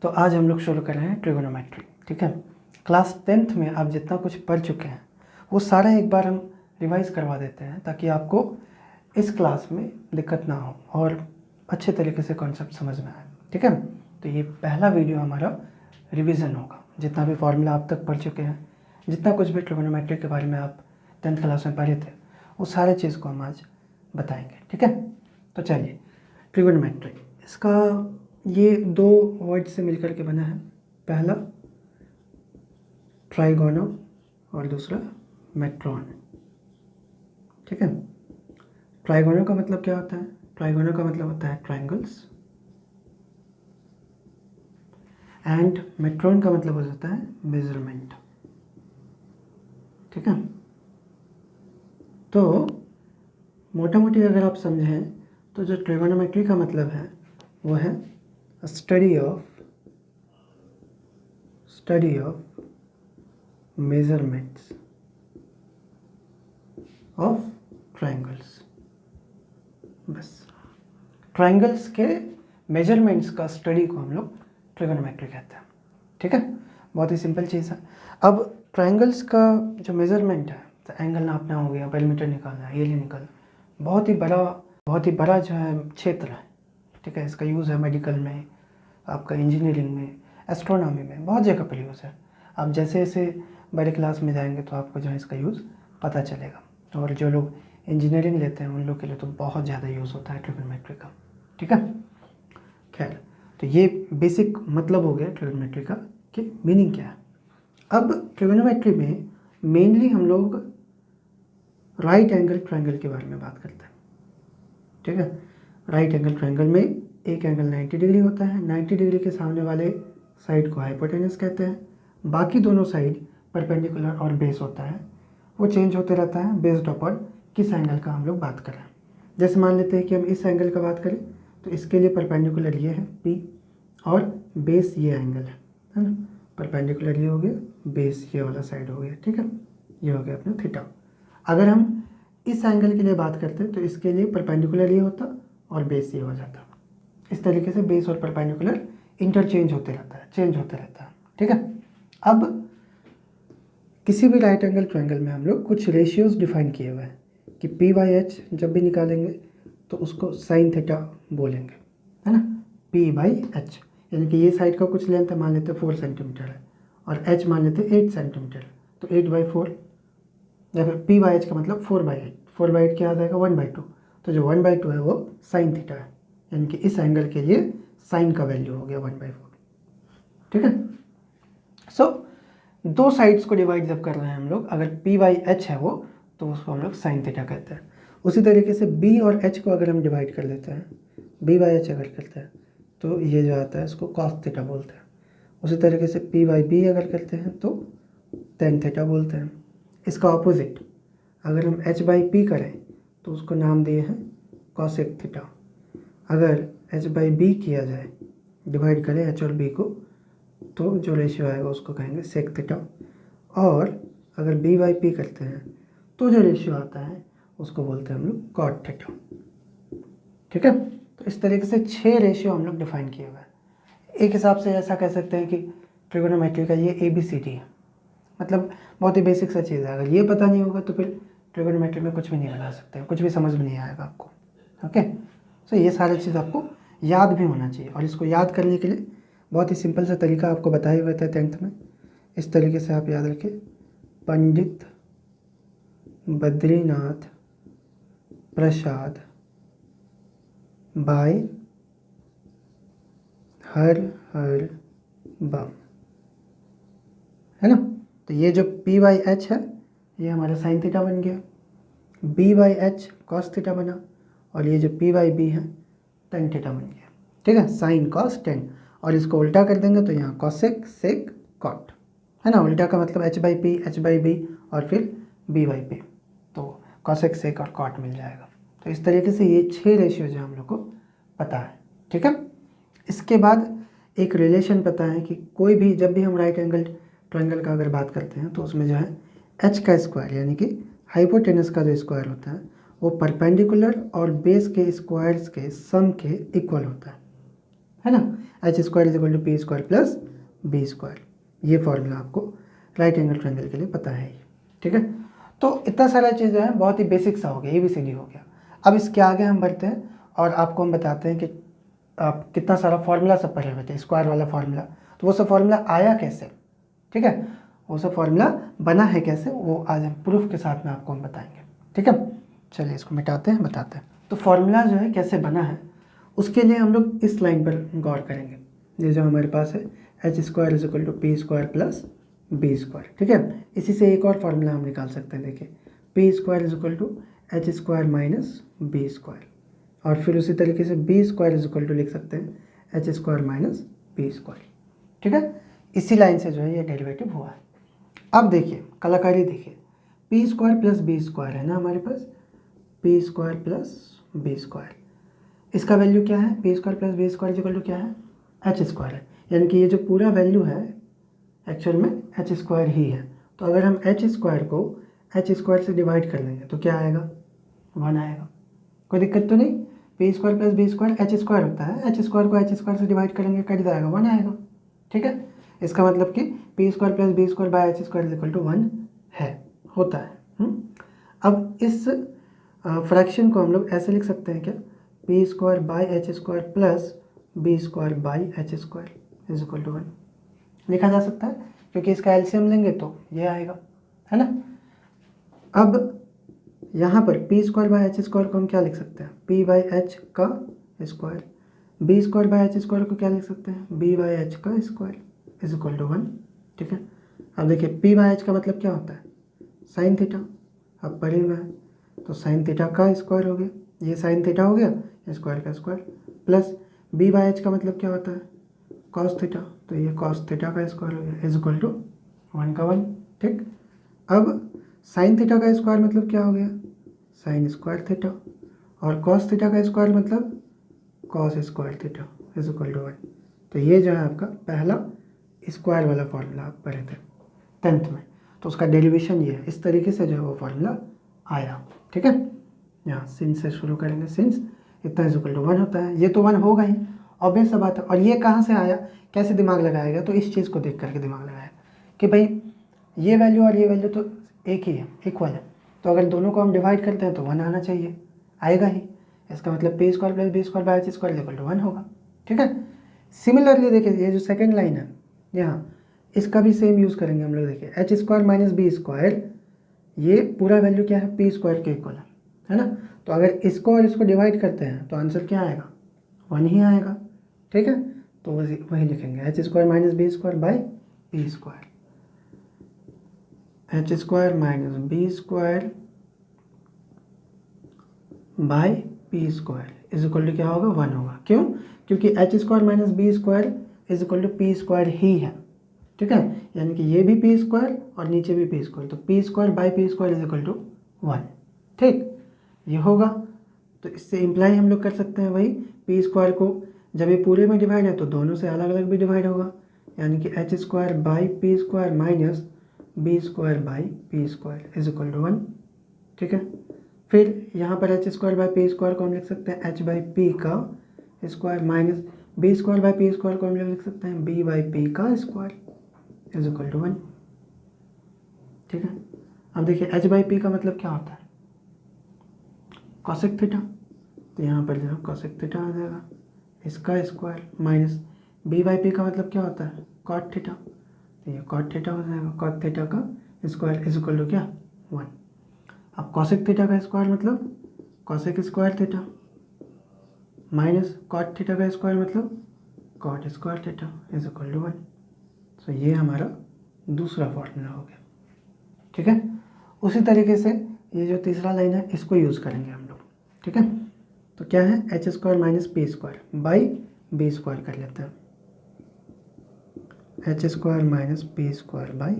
तो आज हम लोग शुरू कर रहे हैं ट्रिगोनोमेट्री। ठीक है, क्लास 10th में आप जितना कुछ पढ़ चुके हैं वो सारा एक बार हम रिवाइज़ करवा देते हैं ताकि आपको इस क्लास में दिक्कत ना हो और अच्छे तरीके से कॉन्सेप्ट समझ में आए। ठीक है, तो ये पहला वीडियो हमारा रिवीजन होगा। जितना भी फॉर्मूला आप तक पढ़ चुके हैं, जितना कुछ भी ट्रिगोनोमेट्री के बारे में आप 10th क्लास में पढ़े थे, वो सारे चीज़ को हम आज बताएंगे। ठीक है, तो चलिए ट्रिगोनोमेट्री, इसका ये दो वर्ड से मिलकर के बना है। पहला ट्राइगोनो और दूसरा मेट्रॉन। ठीक है, ट्राइगोनो का मतलब क्या होता है? ट्राइगोनो का मतलब होता है ट्रायंगल्स, एंड मेट्रॉन का मतलब हो जाता है मेजरमेंट। ठीक है, तो मोटा मोटी अगर आप समझें तो जो ट्रिगोनोमेट्री का मतलब है वो है study of measurements of triangles. बस ट्रायंगल्स के मेजरमेंट्स का स्टडी को हम लोग ट्रिगोनोमेट्री कहते हैं। ठीक है, बहुत ही सिंपल चीज़ है। अब ट्रायंगल्स का जो मेजरमेंट है, तो एंगल नापना हो गया, पेरीमीटर निकालना, एरिया निकालना, बहुत ही बड़ा जो है क्षेत्र है। ठीक है, इसका यूज़ है मेडिकल में, आपका इंजीनियरिंग में, एस्ट्रोनॉमी में, बहुत जगह पर यूज़ है। आप जैसे जैसे बड़े क्लास में जाएंगे तो आपको जो है इसका यूज़ पता चलेगा। और जो लोग इंजीनियरिंग लेते हैं उन लोग के लिए तो बहुत ज़्यादा यूज़ होता है ट्रिगोनोमेट्री का। ठीक है, खैर, तो ये बेसिक मतलब हो गया ट्रिगोनोमेट्री का कि मीनिंग क्या है। अब ट्रिगोनोमेट्री में मेनली हम लोग राइट एंगल ट्रायंगल के बारे में बात करते हैं। ठीक है, राइट एंगल ट्रायंगल में एक एंगल 90 डिग्री होता है। 90 डिग्री के सामने वाले साइड को हाइपोटेनस कहते हैं, बाकी दोनों साइड परपेंडिकुलर और बेस होता है, वो चेंज होते रहता है बेस्ड अपॉन किस एंगल का हम लोग बात कर रहे हैं। जैसे मान लेते हैं कि हम इस एंगल का बात करें तो इसके लिए परपेंडिकुलर ये है P और बेस ये एंगल है ना। परपेंडिकुलर ये हो गया, बेस ये वाला साइड हो गया। ठीक है, ये हो गया अपना थीटा। अगर हम इस एंगल के लिए बात करते हैं तो इसके लिए परपेंडिकुलर ये होता और बेस ये हो जाता। इस तरीके से बेस और परपेंडिकुलर इंटरचेंज होते रहता है, चेंज होते रहता है। ठीक है, अब किसी भी राइट एंगल ट्रायंगल में हम लोग कुछ रेशियोज डिफाइन किए हुए हैं कि P/H जब भी निकालेंगे तो उसको साइन थीटा बोलेंगे, है ना। P/H यानी कि ये साइड का कुछ लेंथ है, मान लेते हैं 4 सेंटीमीटर है, और H मान लेते हैं 8 सेंटीमीटर है, तो 8/4 या फिर P/H का मतलब 4/8। 4/8 क्या आ जाएगा? 1/2। तो जो 1/2 है वो साइन थीटा है, यानी कि इस एंगल के लिए साइन का वैल्यू हो गया 1/4। ठीक है, सो दो साइड्स को डिवाइड जब कर रहे हैं हम लोग, अगर P/H है वो, तो उसको हम लोग साइन थीटा कहते हैं। उसी तरीके से B और H को अगर हम डिवाइड कर लेते हैं, B/H अगर करते हैं तो ये जो आता है इसको कॉस थीटा बोलते हैं। उसी तरीके से P/B अगर करते हैं तो टेन थीटा बोलते हैं। इसका ऑपोजिट अगर हम H/P करें तो उसको नाम दिए हैं कॉसेक थीटा। अगर H/B किया जाए, डिवाइड करें H और B को, तो जो रेशियो आएगा उसको कहेंगे सेक थीटा। और अगर B/P करते हैं तो जो रेशियो आता है उसको बोलते हैं हम लोग कॉट थीटा। ठीक है, तो इस तरीके से 6 रेशियो हम लोग डिफाइन किए हुए हैं। एक हिसाब से ऐसा कह सकते हैं कि ट्रिगोनोमेट्री का ये ABCD है, मतलब बहुत ही बेसिक सा चीज़ है। अगर ये पता नहीं होगा तो फिर ट्रिगोनोमेट्री में कुछ भी नहीं बना सकते, कुछ भी समझ में नहीं आएगा आपको। ओके, सो ये सारी चीज़ आपको याद भी होना चाहिए, और इसको याद करने के लिए बहुत ही सिंपल सा तरीका आपको बताया हुआ था 10th में। इस तरीके से आप याद रखें, पंडित बद्रीनाथ प्रसाद भाई हर हर बम, है ना। तो ये जो P/H है ये हमारा साइन थीटा बन गया, B/H कॉस थीटा बना, और ये जो P/B है टेन थीटा बन गया। ठीक है, साइन कॉस टेन, और इसको उल्टा कर देंगे तो यहाँ कॉसेक सेक कॉट, है ना। उल्टा का मतलब H/P H/B और फिर B/P, तो कॉसेक सेक और कॉट मिल जाएगा। तो इस तरीके से ये 6 रेशियो जो हम लोग को पता है। ठीक है, इसके बाद एक रिलेशन पता है कि कोई भी जब भी हम राइट एंगल ट्रायंगल का अगर बात करते हैं तो उसमें जो है H का स्क्वायर यानी कि हाइपोटेनस का जो स्क्वायर होता है वो परपेंडिकुलर और बेस के स्क्वायर्स के सम के इक्वल होता है ना। H square is equal to P square plus B square, ये फॉर्मूला आपको राइट एंगल ट्रायंगल के लिए पता है ही, ठीक है। तो इतना सारा चीज़ जो है बहुत ही बेसिक सा हो गया, ABCD हो गया। अब इसके आगे हम बढ़ते हैं और आपको हम बताते हैं कि आप कितना सारा फार्मूला सब पढ़े हुए थे, स्क्वायर वाला फार्मूला, तो वो सब फार्मूला आया कैसे, ठीक है, वो सब फार्मूला बना है कैसे, वो आज हम प्रूफ के साथ में आपको हम बताएंगे, ठीक है। चलिए इसको मिटाते हैं, बताते हैं। तो फार्मूला जो है कैसे बना है उसके लिए हम लोग इस लाइन पर गौर करेंगे। ये जो हमारे पास है H square is equal to P square plus B square, ठीक है। इसी से एक और फार्मूला हम निकाल सकते हैं, देखिए P square is equal to H square minus B square, और फिर उसी तरीके से B square is equal to लिख सकते हैं H square minus B square, ठीक है। इसी लाइन से जो है ये डेरिवेटिव हुआ है। अब देखिए कलाकारी देखिए, P square plus B square है ना हमारे पास, P square plus B square, इसका वैल्यू क्या है, P square plus B square equal to क्या है, एच स्क्वायर है, यानी कि ये जो पूरा वैल्यू है एक्चुअल में एच स्क्वायर ही है। तो अगर हम एच स्क्वायर को एच स्क्वायर से डिवाइड कर लेंगे तो क्या आएगा, 1 आएगा, कोई दिक्कत तो नहीं। P square plus B square H square होता है, एच स्क्वायर को एच स्क्वायर से डिवाइड करेंगे कट जाएगा, 1 आएगा, ठीक है। इसका मतलब कि P square plus B square by H square is equal to 1 है, होता है। अब इस फ्रैक्शन को हम लोग ऐसे लिख सकते हैं क्या, P square by H square plus B square by H square is equal to 1 लिखा जा सकता है, क्योंकि इसका एलसीएम लेंगे तो ये आएगा, है ना। अब यहाँ पर P square by H square को हम क्या लिख सकते हैं, पी बाई एच का square, B square by H square को क्या लिख सकते हैं, बी बाई एच का स्क्वायर इज इक्वल टू 1, ठीक है। अब देखिए पी बाई एच का मतलब क्या होता है, साइन थीटा, अब पढ़े हुए हैं तो साइन थीटा का स्क्वायर हो गया, ये साइन थीटा हो गया, स्क्वायर का square, plus B by H का मतलब क्या होता है, कॉस थीटा, तो ये कॉस थीटा का स्क्वायर हो गया इज इक्वल टू 1 का 1, ठीक। अब साइन थीटा का स्क्वायर मतलब क्या हो गया, साइन स्क्वायर थीटा, और कॉस थीटा का स्क्वायर मतलब cos square theta is equal to 1। तो ये जो है आपका पहला स्क्वायर वाला फार्मूला आप पढ़े थे 10th में, तो उसका डेरिवेशन ये है, इस तरीके से जो है वो फार्मूला आया, ठीक है। यहाँ सिंस से शुरू करेंगे, सिंस इतना इज इक्वल टू 1 होता है, ये तो 1 होगा ही, ऑब्वियस सा बात है। और ये कहाँ से आया, कैसे दिमाग लगाएगा, तो इस चीज़ को देख करके दिमाग लगाया कि भाई ये वैल्यू और ये वैल्यू तो एक ही है, इक्वल है, तो अगर दोनों को हम डिवाइड करते हैं तो 1 आना चाहिए, आएगा ही, इसका मतलब P square plus B square by H square equal to 1 होगा, ठीक है। सिमिलरली देखिए ये जो सेकेंड लाइन है यहाँ, इसका भी सेम यूज़ करेंगे हम लोग, देखिए H square minus B square, ये पूरा वैल्यू क्या है, पी स्क्वायर के इक्वल है ना। तो अगर इसको और इसको डिवाइड करते हैं तो आंसर क्या आएगा, 1 ही आएगा, ठीक है। तो वही लिखेंगे H square minus B square by P square, H square minus B square by P square is equal to क्या होगा, 1 होगा, क्यों, क्योंकि H square minus B square is equal to P square ही है, ठीक है। यानी कि ये भी पी स्क्वायर और नीचे भी पी स्क्वायर, तो P square by P square is equal to 1, ठीक, ये होगा। तो इससे इम्प्लाई हम लोग कर सकते हैं वही, पी स्क्वायर को जब ये पूरे में डिवाइड है तो दोनों से अलग अलग भी डिवाइड होगा, यानी कि H square by P square minus B square by P square is equal to 1, ठीक है। फिर यहाँ पर H square by P square को हम लिख सकते हैं एच बाई पी का square minus B square by P square को हम लोग लिख सकते हैं बी बाई पी का स्क्वायर इज इक्वल टू 1, ठीक है। अब देखिए एच बाई पी का मतलब क्या होता है, कॉसेक थीटा, तो यहाँ पर जो है कॉसेक थीटा आ जाएगा, इसका square minus B by P का मतलब क्या होता है, कॉट थीटा, तो ये कॉट थीटा हो जाएगा, कॉट थीटा का स्क्वायर इज इक्वल टू क्या, 1। अब कॉसेक थीटा का स्क्वायर मतलब cosec square theta minus cot theta का स्क्वायर मतलब cot square theta is equal to 1। So ये हमारा दूसरा फॉर्मूला हो गया, ठीक है। उसी तरीके से ये जो तीसरा लाइन है इसको यूज़ करेंगे हम लोग, ठीक है। तो क्या है, H square minus P square by B square कर लेते हैं, H square minus P square by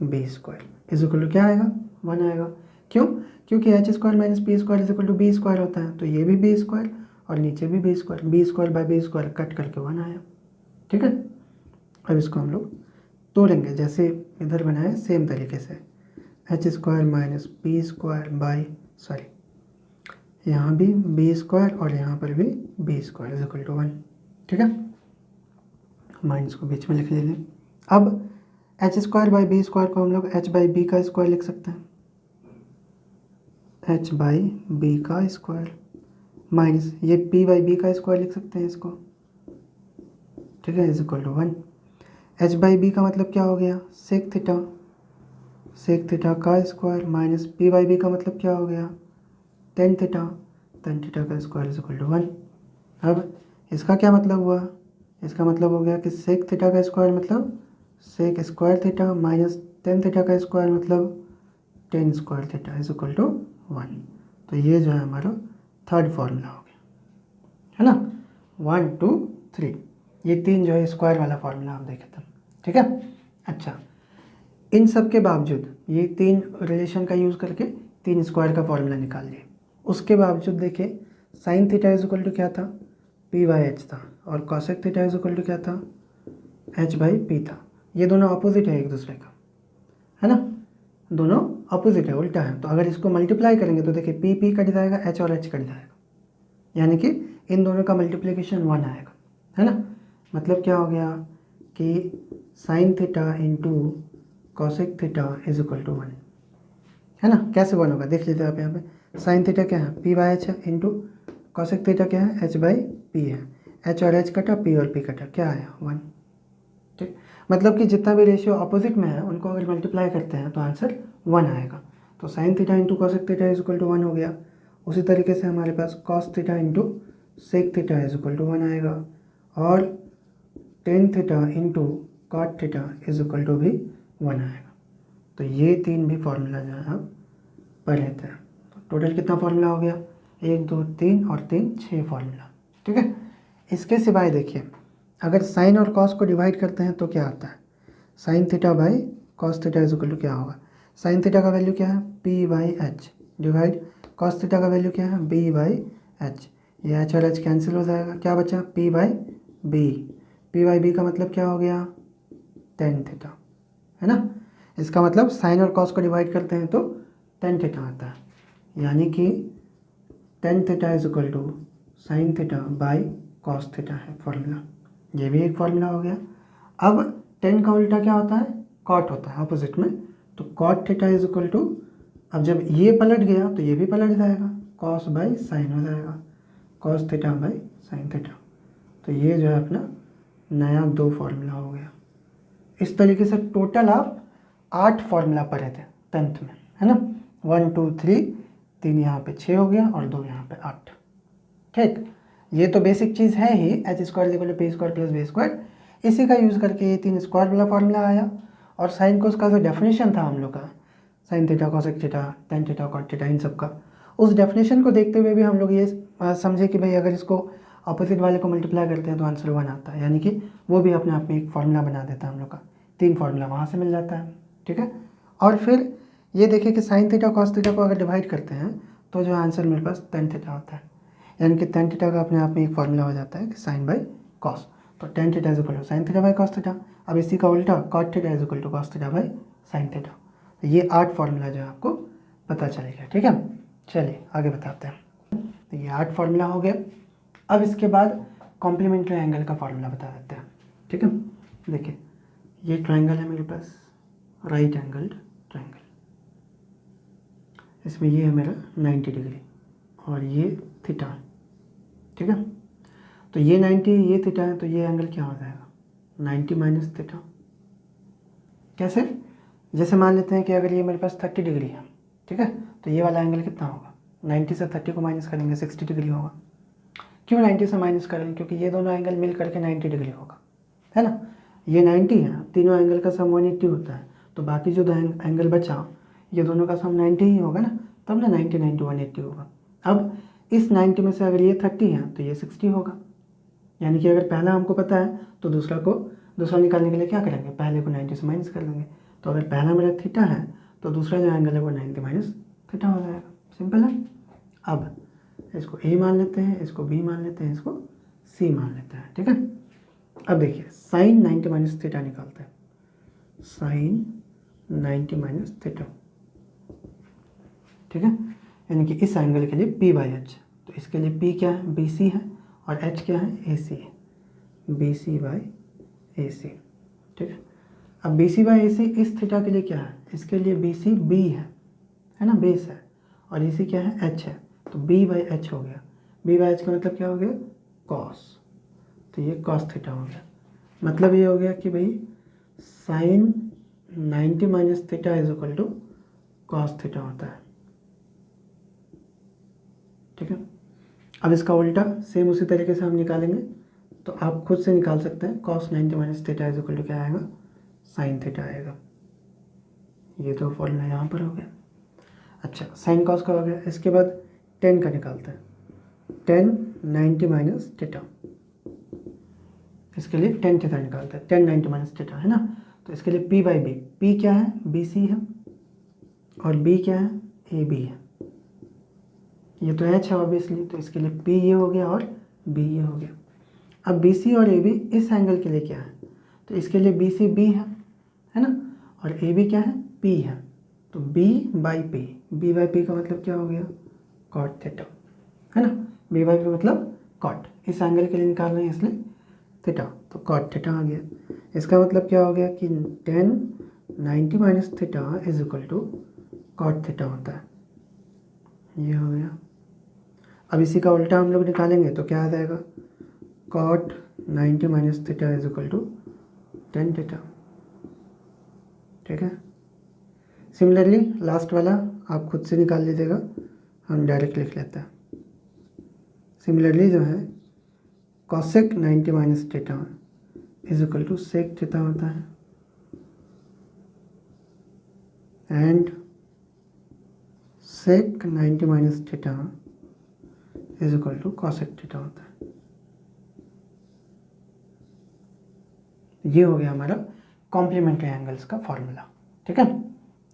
B square is equal to क्या आएगा, 1 आएगा, क्यों, क्योंकि H square minus P square is equal to B square होता है, तो ये भी बी स्क्वायर और नीचे भी B square by B square cut करके 1 आया, ठीक है। अब इसको हम लोग तोड़ेंगे, जैसे इधर बनाए सेम तरीके से, H square minus P square by यहाँ भी बी स्क्वायर और यहाँ पर भी B square is equal to 1, ठीक है। माइनस को बीच में लिख लीजिए। अब H square by B square को हम लोग एच बाई बी का स्क्वायर लिख सकते हैं, एच बाई बी का स्क्वायर माइनस ये पी बाई बी का स्क्वायर लिख सकते हैं इसको, ठीक है, is equal to 1। H by B का मतलब क्या हो गया, सेक थीटा का square minus P by B का मतलब क्या हो गया, टेन थीटा का स्क्वायर इज इक्वल टू 1। अब इसका क्या मतलब हुआ, इसका मतलब हो गया कि सेक थीटा का स्क्वायर मतलब sec square theta minus tan theta का स्क्वायर मतलब tan square theta is equal to 1। तो ये जो है हमारा थर्ड फॉर्मूला हो गया, है ना, 1 2 3, ये 3 जो है स्क्वायर वाला फॉर्मूला हम देखे थे, ठीक है। अच्छा, इन सब के बावजूद ये 3 रिलेशन का यूज़ करके 3 स्क्वायर का फॉर्मूला निकाल लिए, उसके बावजूद देखिए sine theta is equal to क्या था, पी बाई एच था, और cosec theta is equal to क्या था, एच बाई पी था। ये दोनों अपोजिट है एक दूसरे का, है ना, दोनों अपोजिट है, उल्टा है। तो अगर इसको मल्टीप्लाई करेंगे तो देखिए पी कट जाएगा, एच और एच कट जाएगा, यानी कि इन दोनों का मल्टीप्लिकेशन 1 आएगा, है ना। मतलब क्या हो गया कि sine theta into cosec theta is equal to 1, है ना। कैसे 1 होगा देख लेते हैं आप यहाँ पे, साइन थीटा क्या है, पी बाई एच है, इंटू कॉसेक थीटा क्या है, एच बाई पी है, एच और एच कटा, पी और पी कटा, क्या आया 1, ठीक। मतलब कि जितना भी रेशियो अपोजिट में है उनको अगर मल्टीप्लाई करते हैं तो आंसर 1 आएगा। तो sine theta into cosec theta is equal to 1 हो गया। उसी तरीके से हमारे पास cos theta into sec theta is equal to 1 आएगा, और tan theta into cot theta is equal to भी 1 आएगा। तो ये 3 भी फॉर्मूला जो है आप पढ़ लेते हैं। तो टोटल कितना फॉर्मूला हो गया, 1 2 3 और 3 6 फॉर्मूला, ठीक है। इसके सिवाय देखिए अगर साइन और कॉस को डिवाइड करते हैं तो क्या आता है, sine theta by cos theta is equal to क्या होगा, साइन थीटा का वैल्यू क्या है, P by H, divide cos theta का वैल्यू क्या है, बी बाई एच। ये एच और एच कैंसिल हो जाएगा, क्या बचा, P by B. P by B का मतलब क्या हो गया, टेन थीटा, है ना। इसका मतलब साइन और कॉस को डिवाइड करते हैं तो टेन थीटा आता है, यानी कि tan theta is equal to sine theta by cos theta है फॉर्मूला। ये भी एक फॉर्मूला हो गया। अब टेन का उल्टा क्या होता है, कॉट होता है अपोजिट में, तो cot theta is equal to, अब जब ये पलट गया तो ये भी पलट जाएगा, कॉस बाई साइन हो जाएगा, cos theta by sine theta. तो ये जो है अपना नया 2 फॉर्मूला हो गया। इस तरीके से टोटल आप 8 फॉर्मूला पढ़े थे 10th में, है ना, 1 2 3, 3 यहाँ पे 6 हो गया और 2 यहाँ पे 8, ठीक। ये तो बेसिक चीज़ है ही, H square equal to P square plus B square, इसी का यूज़ करके ये 3 स्क्वायर वाला फॉर्मूला आया। और साइन कोस का जो डेफिनेशन था हम लोग का, sine theta cosec theta tan theta cot theta इन सब का, उस डेफिनेशन को देखते हुए भी हम लोग ये समझे कि भाई अगर इसको अपोजिट वाले को मल्टीप्लाई करते हैं तो आंसर 1 आता है, यानी कि वो भी अपने आप में एक फॉर्मूला बना देता है हम लोग का, 3 फॉर्मूला वहाँ से मिल जाता है, ठीक है। और फिर ये देखिए कि साइन थीटा कॉस थीटा को अगर डिवाइड करते हैं तो जो आंसर मेरे पास टेन थीटा होता है, यानी कि टेन थीटा का अपने आप में एक फॉर्मूला हो जाता है कि साइन बाई कॉस। तो tan theta is equal to sine theta by cos theta. अब इसी का उल्टा cot theta is equal to cos theta by sine theta. तो ये 8 फॉर्मूला जो है आपको पता चलेगा, ठीक है। चलिए आगे बताते हैं। तो ये 8 फॉर्मूला हो गया। अब इसके बाद कॉम्प्लीमेंट्री एंगल का फॉर्मूला बता देते हैं, ठीक है। देखिए ये ट्राइंगल है मेरे पास, राइट एंगल्ड ट्राइंगल, इसमें ये है मेरा 90 डिग्री और ये थीटा, ठीक है। तो ये 90 ये थीटा है, तो ये एंगल क्या हो जाएगा, 90 माइनस थीटा। कैसे, जैसे मान लेते हैं कि अगर ये मेरे पास 30 डिग्री है, ठीक है, तो ये वाला एंगल कितना होगा, 90 से 30 को माइनस करेंगे 60 डिग्री होगा। क्यों 90 से माइनस करें, क्योंकि ये दोनों एंगल मिल करके 90 डिग्री होगा, है ना। ये 90 है, तीनों एंगल का सम 180 होता है, तो बाकी जो एंगल बचा ये दोनों का सम 90 ही होगा ना, तब ना 90 90 180 होगा। अब इस 90 में से अगर ये 30 है तो ये 60 होगा, यानी कि अगर पहला हमको पता है तो दूसरा निकालने के लिए क्या करेंगे, पहले को 90 से माइनस कर देंगे। तो अगर पहला मेरा थीटा है तो दूसरा जो एंगल है वो 90 माइनस थीटा हो जाएगा, सिंपल है। अब इसको ए मान लेते हैं, इसको बी मान लेते हैं, इसको सी मान लेते हैं, ठीक है। अब देखिए साइन 90 माइनस थीटा निकालते हैं, साइन 90 माइनस थीटा, ठीक है, यानी कि इस एंगल के लिए पी बाई एच। तो इसके लिए पी क्या है, बी सी है, और एच क्या है, ए सी है, बी सी बाई ए सी, ठीक है। अब बी सी बाई ए सी इस थीटा के लिए क्या है, इसके लिए बी सी बी है ना, बेस है, और ए सी क्या है, एच है, तो बी बाई एच हो गया। बी बाई एच का मतलब क्या हो गया, कॉस, तो ये कॉस थीटा हो गया। मतलब ये हो गया कि भाई sine 90 minus theta is equal to cos theta होता है, ठीक है। अब इसका उल्टा सेम उसी तरीके से हम निकालेंगे, तो आप खुद से निकाल सकते हैं, cos 90 minus theta is equal to क्या आएगा, साइन थीटा आएगा। ये तो फॉर्मूला यहाँ पर हो गया। अच्छा, साइन कॉस का हो गया। इसके बाद टेन का निकालते हैं, टेन 90 माइनस थीटा, इसके लिए टेन थीटा निकालते हैं, टेन 90 माइनस थीटा है ना, तो इसके लिए पी बाई बी, पी क्या है, बी सी है, और बी क्या है, ए बी है, ये तो एच है ऑब्वियसली, तो इसके लिए पी ये हो गया और बी ये हो गया। अब बी सी और ए बी इस एंगल के लिए क्या है, तो इसके लिए बी सी बी है ना, और ए बी क्या है, पी है, तो B by P, B by P का मतलब क्या हो गया, कॉट थीटा, है ना, बी बाई पी मतलब कॉट, इस एंगल के लिए निकाल रहे हैं इसलिए थीटा, तो कॉट थीटा आ गया। इसका मतलब क्या हो गया कि tan 90 minus theta is equal to cot theta होता है, ये हो गया। अब इसी का उल्टा हम लोग निकालेंगे तो क्या आ जाएगा, cot 90 minus theta is equal to tan theta, ठीक है। सिमिलरली लास्ट वाला आप खुद से निकाल लीजिएगा, हम डायरेक्ट लिख लेते हैं। सिमिलरली जो है cosec 90 minus theta is equal to sec theta होता है, and sec 90 minus theta is equal to cosec theta होता है। ये हो गया हमारा कॉम्प्लीमेंट्री एंगल्स का फॉर्मूला, ठीक है।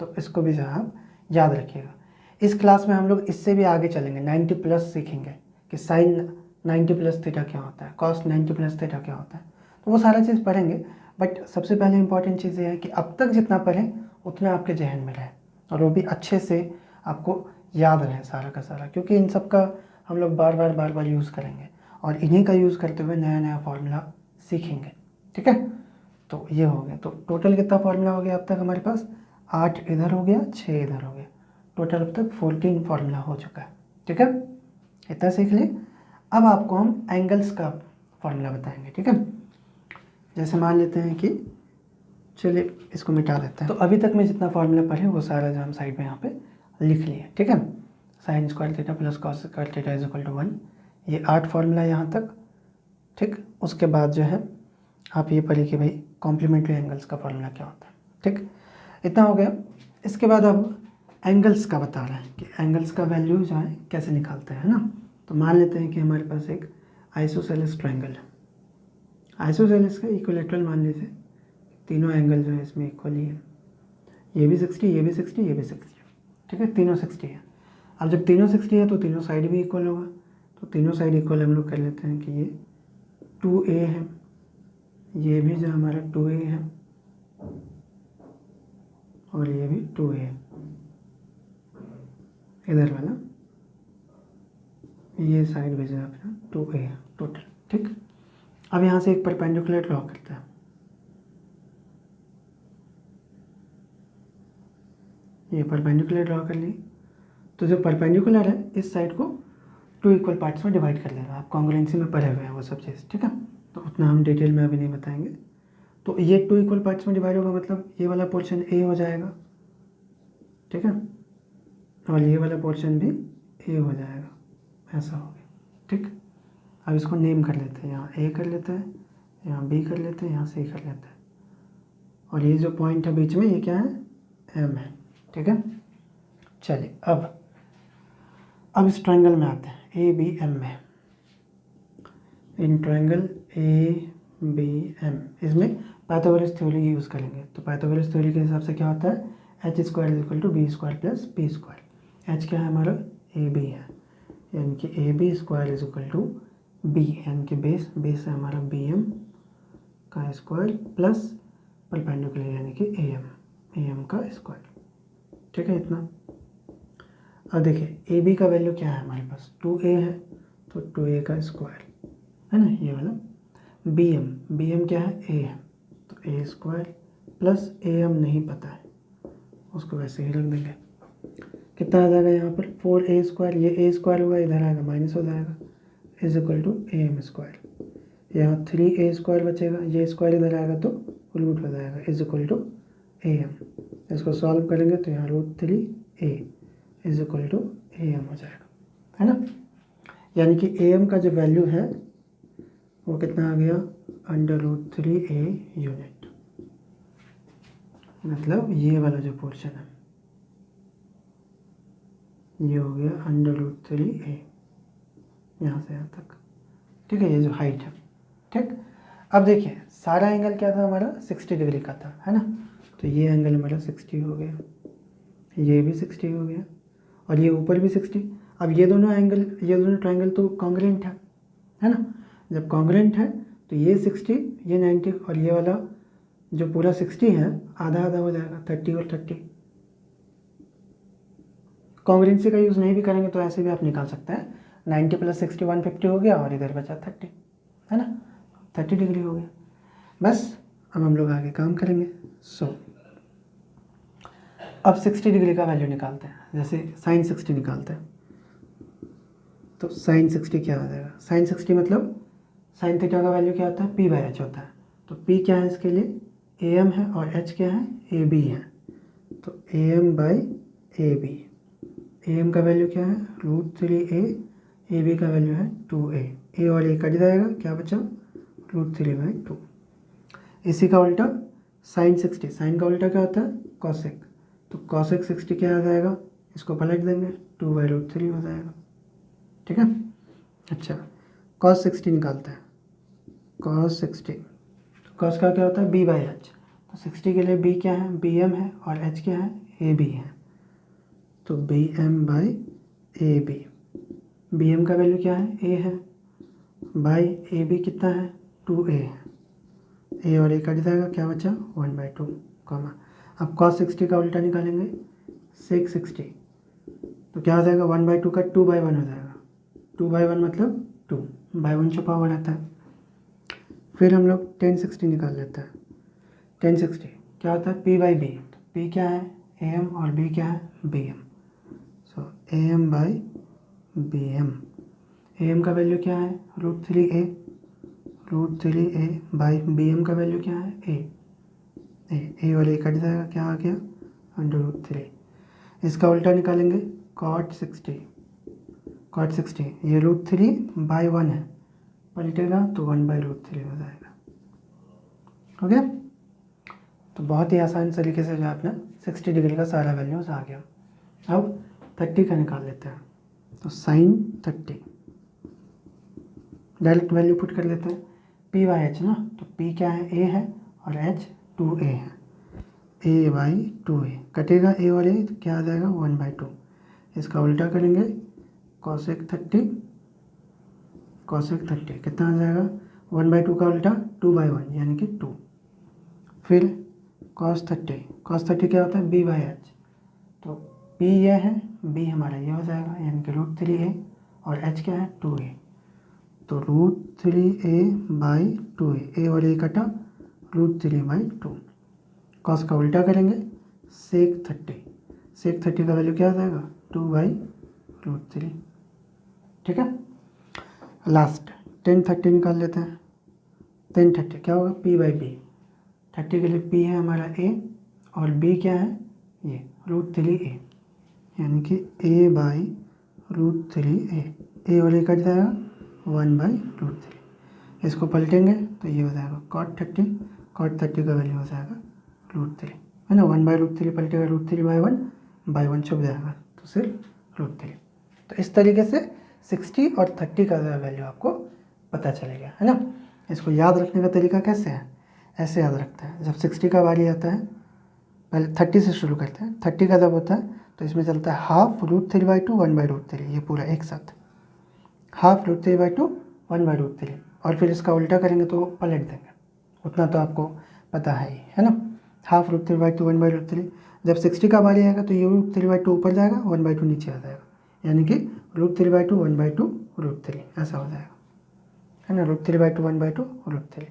तो इसको भी जो है आप याद रखिएगा। इस क्लास में हम लोग इससे भी आगे चलेंगे, 90 प्लस सीखेंगे कि साइन 90 प्लस थीटा क्या होता है, कॉस 90 प्लस थीटा क्या होता है, तो वो सारा चीज़ पढ़ेंगे। बट सबसे पहले इंपॉर्टेंट चीज़ ये है कि अब तक जितना पढ़ें उतना आपके जहन में रहे, और वो भी अच्छे से आपको याद रहे सारा का सारा, क्योंकि इन सब का हम लोग बार बार यूज़ करेंगे, और इन्हीं का यूज़ करते हुए नया नया फार्मूला सीखेंगे, ठीक है। तो ये हो गया, तो टोटल कितना फार्मूला हो गया अब तक हमारे पास, 8 इधर हो गया, 6 इधर हो गया, टोटल अब तक 14 फार्मूला हो चुका है, ठीक है। इतना सीख लिए। अब आपको हम एंगल्स का फार्मूला बताएंगे, ठीक है। जैसे मान लेते हैं कि, चलिए इसको मिटा लेते हैं। तो अभी तक मैं जितना फार्मूला पढ़े वो सारा जो हम साइड में यहाँ पे लिख लिए, ठीक है। Sine square theta plus cos square theta is equal to 1, ये 8 फार्मूला यहाँ तक, ठीक। उसके बाद जो है आप ये पढ़िए कि भाई कॉम्प्लीमेंट्री एंगल्स का फार्मूला क्या होता है, ठीक। इतना हो गया। इसके बाद अब एंगल्स का बता रहे हैं कि एंगल्स का वैल्यू जो है कैसे निकालते हैं ना। तो मान लेते हैं कि हमारे पास एक आइसोसेलेस ट्रायंगल है, आइसोसेलेस का इक्विलैटरल मान लीजिए, तीनों एंगल जो है इसमें इक्वल ही है, ये भी 60, ये भी 60, ये भी 60, ठीक है, तीनों 60 है। अब जब तीनों 60 है तो तीनों साइड भी इक्वल होगा, तो तीनों साइड इक्वल हम लोग कर लेते हैं कि ये 2a है, ये भी जो हमारा 2a है, और ये भी 2a है, इधर वाला ये साइड भी जो है अपना 2a है टोटल, ठीक। अब यहाँ से एक परपेंडिकुलर ड्रॉ करते हैं, ये परपेंडिकुलर ड्रॉ कर लिए, तो जो परपेंडिकुलर है इस साइड को 2 इक्वल पार्ट्स में डिवाइड कर लेना। आप कॉन्ग्रुएंसी में पढ़े हुए हैं वो सब चीज़, ठीक है, तो उतना हम डिटेल में अभी नहीं बताएंगे। तो ये 2 इक्वल पार्ट्स में डिवाइड होगा, मतलब ये वाला पोर्शन ए हो जाएगा, ठीक है, और ये वाला पोर्शन भी ए हो जाएगा, ऐसा हो गया, ठीक। अब इसको नेम कर लेते हैं, यहाँ ए कर लेते हैं, यहाँ बी कर लेते हैं, यहाँ सी कर लेते हैं, और ये जो पॉइंट है बीच में ये क्या है, एम है, ठीक है। चलिए अब इस ट्रायंगल में आते हैं, ए बी एम में, in triangle A B M, इसमें पाइथागोरस थ्योरी यूज़ करेंगे। तो पाइथागोरस थ्योरी के हिसाब से क्या होता है, H square is equal to B square plus P square. H क्या है हमारा, ए बी है, यानी कि A B square is equal to B, यानी कि बेस है हमारा बी एम का स्क्वायर प्लस परपेंडिकुलर यानी कि ए एम का स्क्वायर, ठीक है, इतना। अब देखिए ए बी का वैल्यू क्या है हमारे पास, 2a है, तो 2a का स्क्वायर है ना, ये वाला बी एम क्या है, ए है, ए स्क्वायर प्लस ए हम नहीं पता है, उसको वैसे ही रख देंगे। कितना आ जाएगा यहाँ पर 4a स्क्वायर, ये a स्क्वायर होगा इधर आएगा माइनस हो जाएगा, is equal to am square. यहाँ 3a स्क्वायर बचेगा, ये स्क्वायर इधर आएगा तो रूट हो जाएगा, इज इक्वल टू am। इसको सॉल्व करेंगे तो यहाँ √3a is equal to am हो जाएगा, है ना। यानी कि am का जो वैल्यू है वो कितना आ गया, √3a यूनिट। मतलब ये वाला जो पोर्शन है ये हो गया √3a, यहाँ से यहाँ तक, ठीक है, ये जो हाइट है, ठीक। अब देखिए सारा एंगल क्या था हमारा 60 डिग्री का था, है ना, तो ये एंगल हमारा 60 हो गया, ये भी 60 हो गया और ये ऊपर भी 60। अब ये दोनों एंगल, ये दोनों ट्रायंगल तो कॉन्ग्रुएंट है ना। जब कॉन्ग्रुएंट है तो ये 60, ये 90 और ये वाला जो पूरा 60 है आधा आधा हो जाएगा, 30 और 30। कॉन्ग्रुएंसी का यूज़ नहीं भी करेंगे तो ऐसे भी आप निकाल सकते हैं, 90 + 60 150 हो गया और इधर बचा 30, है ना, 30 डिग्री हो गया। बस अब हम लोग आगे काम करेंगे। अब 60 डिग्री का वैल्यू निकालते हैं, जैसे साइन 60 निकालते हैं तो साइन 60 क्या आ जाएगा, साइन 60 मतलब साइन थीटा का वैल्यू क्या होता है, p/h होता है। तो p क्या है इसके लिए, am है और h क्या है, ab है, तो am/ab। am का वैल्यू क्या है √3a, ab का वैल्यू है 2a, a और a कट जाएगा, क्या बचा √3/2। इसी का उल्टा साइन 60, साइन का उल्टा क्या होता है कॉसेक, तो कॉसेक 60 क्या आ जाएगा, इसको पलट देंगे 2/√3 हो जाएगा, ठीक है। अच्छा cos 60 निकालते हैं, cos 60, तो cos का क्या होता है b/h, तो 60 के लिए b क्या है, bm है और h क्या है, ab है, तो bm/ab। bm का वैल्यू क्या है, a है, बाई ab कितना है 2a है, a और a कट जाएगा, क्या बचा 1/2 कॉमा। अब cos 60 का उल्टा निकालेंगे sec 60, तो क्या हो जाएगा 1/2 का 2/1 हो जाएगा, 2/1 मतलब 2/1 छुपा हुआ रहता है। फिर हम लोग tan 60 निकाल लेते हैं, tan 60 क्या होता है p/b, तो p क्या है am और b क्या है bm, सो am/bm। am का वैल्यू क्या है √3a, बाई bm का वैल्यू क्या है a और a कट जाएगा, क्या आ गया √3। इसका उल्टा निकालेंगे cot 60, ये √3/1 है, पलटेगा तो 1/√3 हो जाएगा, हो गया। तो बहुत ही आसान तरीके से जो आपने 60 डिग्री का सारा वैल्यूज आ गया। अब 30 का निकाल लेते हैं, तो साइन 30 डायरेक्ट वैल्यू पुट कर लेते हैं, p/h ना, तो p क्या है a है और h 2a है, a/2a कटेगा a और a, तो क्या आ जाएगा 1/2। इसका उल्टा करेंगे cosec 30 कितना आ जाएगा 1/2 का उल्टा 2/1 यानी कि 2। फिर cos 30 क्या होता है b/h, तो p ये है, b हमारा ये हो जाएगा यानी कि √3a और h क्या है 2a, तो √3a/2a, a और a कटा √3/2। cos का उल्टा करेंगे sec 30 का वैल्यू क्या आ जाएगा 2/√3, ठीक है। लास्ट tan 30 निकाल लेते हैं, tan 30 क्या होगा p/b, 30 के लिए p है हमारा a और b क्या है ये √3a यानी कि a/√3a, a और a कट जाएगा 1/√3। इसको पलटेंगे तो ये हो जाएगा cot 30 का वैल्यू हो जाएगा √3, है ना, 1/√3 पलटेगा √3/1 छुप जाएगा तो सिर्फ √3। तो इस तरीके से 60 और 30 का वैल्यू आपको पता चलेगा, है ना। इसको याद रखने का तरीका कैसे है, ऐसे याद रखते हैं, जब 60 का बारी आता है पहले 30 से शुरू करते हैं, 30 का जब होता है तो इसमें चलता है हाफ √3/2 1/√3, ये पूरा एक साथ हाफ √3/2 1/√3, और फिर इसका उल्टा करेंगे तो पलट देंगे, उतना तो आपको पता है ना, हाफ √3/2 1/√3। जब 60 का बारी आएगा तो ये √3/2 ऊपर जाएगा 1/2 नीचे आ जाएगा, यानी कि √3/2 1/2 √3 ऐसा हो जाएगा, है ना, √3/2 1/2 √3।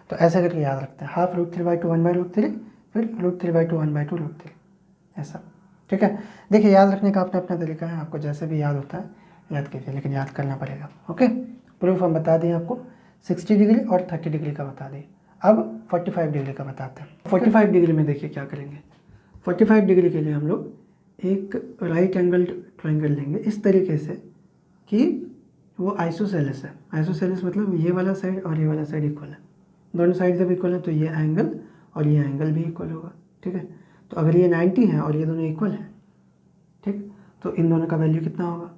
तो ऐसा करके याद रखते हैं, हाफ रूट 3/2 1/√3, फिर रूट 3/2 1/2 √3, ऐसा। ठीक है, देखिए याद रखने का अपना अपना तरीका है, आपको जैसे भी याद होता है याद कीजिए, लेकिन याद करना पड़ेगा। ओके, प्रूफ हम बता दें आपको, 60 डिग्री और 30 डिग्री का बता दें। अब 45 डिग्री का बताते हैं। 45 डिग्री में देखिए क्या करेंगे। 45 डिग्री के लिए हम लोग एक राइट एंगल ट्रायंगल लेंगे इस तरीके से कि वो आइसोसेलेस है। आइसोसेलेस मतलब ये वाला साइड और ये वाला साइड इक्वल है, दोनों साइड जब इक्वल है तो ये एंगल और ये एंगल भी इक्वल होगा। ठीक है, तो अगर ये 90 है और ये दोनों इक्वल है, ठीक, तो इन दोनों का वैल्यू कितना होगा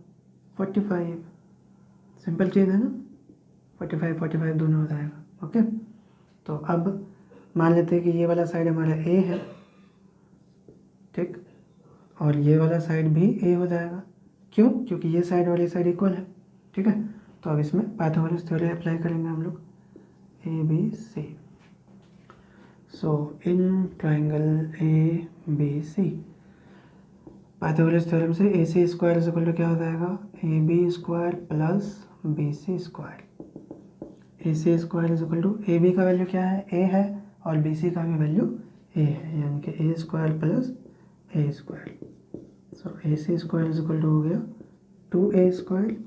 45। सिंपल चीज़ है ना, 45 दोनों हो जाएगा। ओके, तो अब मान लेते हैं कि ये वाला साइड हमारा ए है, ठीक, और ये वाला साइड भी ए हो जाएगा। क्यों? क्योंकि ये साइड और ये साइड इक्वल है। ठीक है, तो अब इसमें पाइथागोरस थ्योरम अप्लाई करेंगे हम लोग, A B C. So in triangle A B C, Pythagoras theorem से A C square is equal to क्या हो जाएगा, A B square plus B C square. A C square is equal to, A B का value क्या है, ए है, और B C का भी वैल्यू ए है, यानी कि A square plus A square. So A C square is equal to हो गया 2a स्क्वायर,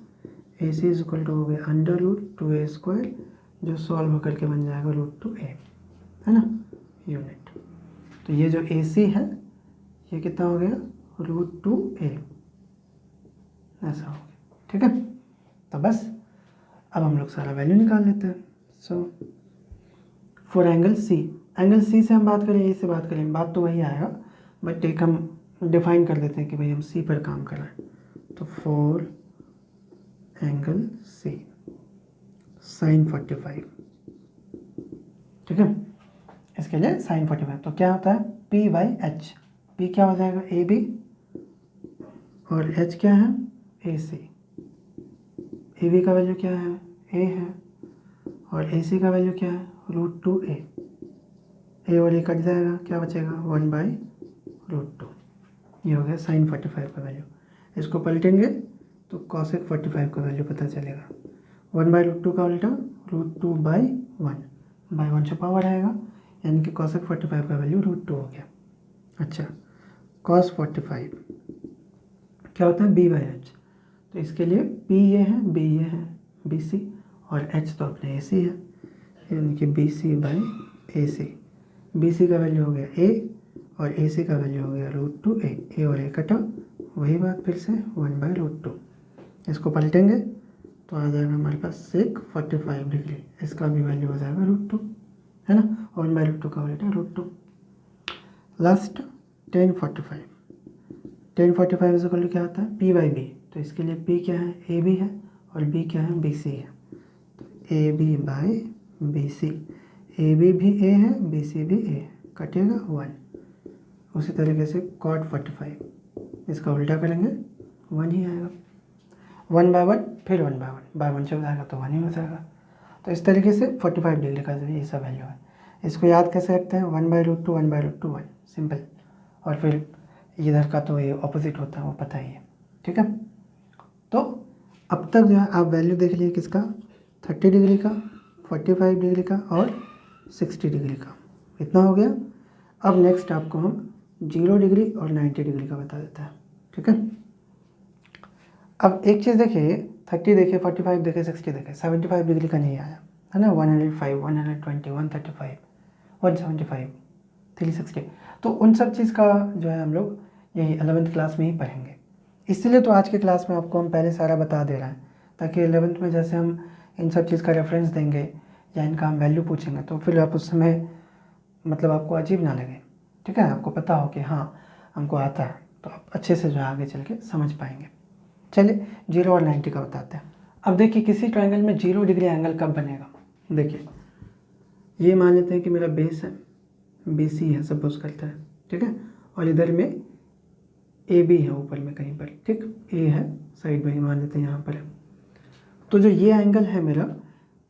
A C is equal to हो गया √2a स्क्वायर, जो सॉल्व होकर के बन जाएगा √2a, है ना, यूनिट। तो ये जो ए सी है ये कितना हो गया √2a, ऐसा हो गया। ठीक है, तो बस अब हम लोग सारा वैल्यू निकाल लेते हैं। So for angle C, angle C से हम बात करें, ए से बात करें, बात तो वही आएगा, बट एक हम डिफाइन कर देते हैं कि भाई हम सी पर काम कर रहे हैं। तो फॉर एंगल सी साइन 45, ठीक है, इसके लिए साइन 45, तो क्या होता है P/H। P क्या हो जाएगा ए बी, और H क्या है ए सी। ए बी का वैल्यू क्या है ए है, और ए सी का वैल्यू क्या है √2a। ए और ए कट जाएगा, क्या बचेगा 1/√2। ये हो गया साइन 45 का वैल्यू। इसको पलटेंगे तो कॉसेक 45 का वैल्यू पता चलेगा। 1/√2 का उल्टा √2/1, बाई 1 से पावर आएगा, यानी कि कॉसेक 45 का वैल्यू √2 हो गया। अच्छा, कॉस 45 क्या होता है B/H, तो इसके लिए P ये है, B ये है, BC, और H तो अपने AC है, यानी कि BC/AC। BC का वैल्यू हो गया A और AC का वैल्यू हो गया √2a। A और A कटा, वही बात फिर से 1/√2। इसको पलटेंगे तो आ जाएगा हमारे पास सेक 45 डिग्री, इसका भी वैल्यू हो जाएगा √2, है ना, 1/√2 का उल्टा √2। Last tan 45, tan 45 is equal to क्या होता है P/B, तो इसके लिए P क्या है AB है, और B क्या है BC है, तो AB/BC। AB भी A है, BC भी A है, कटेगा 1। उसी तरीके से cot 45, इसका उल्टा करेंगे 1 ही आएगा, 1/1 फिर 1/1, बाय 1 से हो जाएगा तो 1 ही हो जाएगा। तो इस तरीके से 45 डिग्री का जो ये सब वैल्यू है, इसको याद कैसे रखते हैं 1/√2 1/√2 1, सिंपल। और फिर इधर का तो ये ऑपोजिट होता है, वो पता ही है। ठीक है, तो अब तक जो है आप वैल्यू देख लीजिए किसका, 30 डिग्री का, 45 डिग्री का और 60 डिग्री का, इतना हो गया। अब नेक्स्ट आपको हम 0 डिग्री और 90 डिग्री का बता देते हैं। ठीक है, अब एक चीज़ देखिए, 30 देखे, 45 देखे, 60 देखे, 75 डिग्री का नहीं आया, है ना, 105 120 135 175 360, तो उन सब चीज़ का जो है हम लोग यही 11th क्लास में ही पढ़ेंगे। इसलिए तो आज के क्लास में आपको हम पहले सारा बता दे रहे हैं, ताकि 11th में जैसे हम इन सब चीज़ का रेफरेंस देंगे या इनका हम वैल्यू पूछेंगे तो फिर आप उस समय मतलब आपको अजीब ना लगे। ठीक है, आपको पता हो कि हाँ हमको आता है, तो आप अच्छे से जो है आगे चल के समझ पाएंगे। चलिए 0 और 90 का बताते हैं। अब देखिए किसी ट्रायंगल में 0 डिग्री एंगल कब बनेगा। देखिए ये मान लेते हैं कि मेरा बेस है, BC है सपोज करता है, ठीक है, और इधर में AB है ऊपर में कहीं पर, ठीक, A है साइड में ही मान लेते हैं यहाँ पर है। तो जो ये एंगल है मेरा